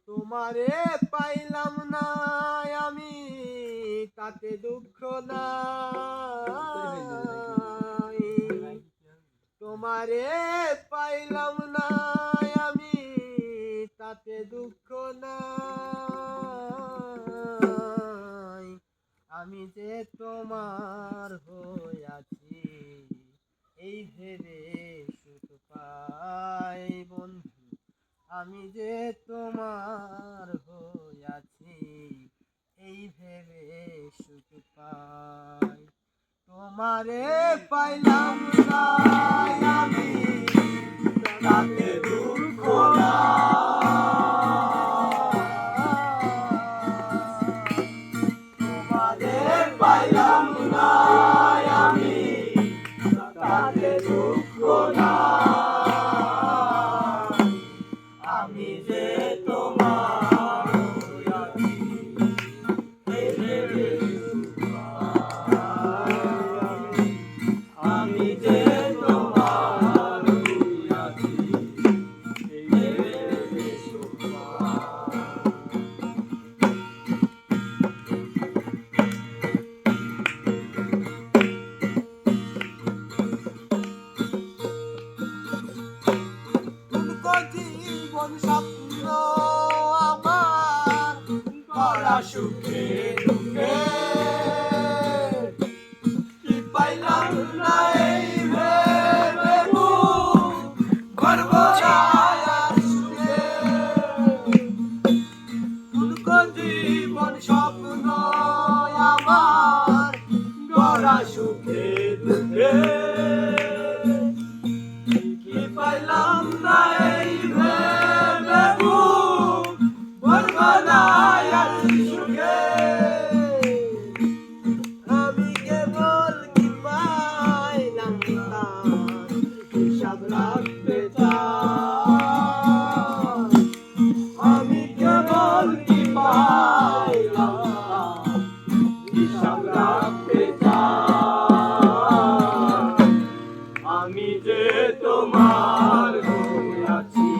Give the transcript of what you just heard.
তোমারে পাইলাম না আমি তাতে দুঃখ নাই, তোমারে পাইলাম না আমি তাতে দুঃখ নাই। আমি যে তোমার হইয়াছি এই ভেবে সুখ পাই বন্ধু, আমি যে তোমার হইয়াছি এই ভেবে সুখ পাই। তোমারে পাইলাম না আমি তাতে দুঃখ নাই, তোমারে পাইলাম না আমি তাতে দুঃখ নাই। আমি যে তোমার হইয়াছি এই ভেবে সুখ পাই, আমি যে তোমার হইয়াছি এই ভেবে সুখ পাই। জীবন স্বপ্ন আমার ভরা সুখে দুঃখে, কি পাইলাম না এই ভেবে গর্ব আর সুখে। জীবন স্বপ্ন আমার ভরা সুখে দুঃখে, কি পাইলাম না এই ভেবে গর্ব আর সুখে। আমি কেবল কি পাইলাম তার হিসাব রাখতে চাই, আমি কেবল কি পাইলাম তার হিসাব রাখতে চাই। আমি যে তোমার হইয়াছি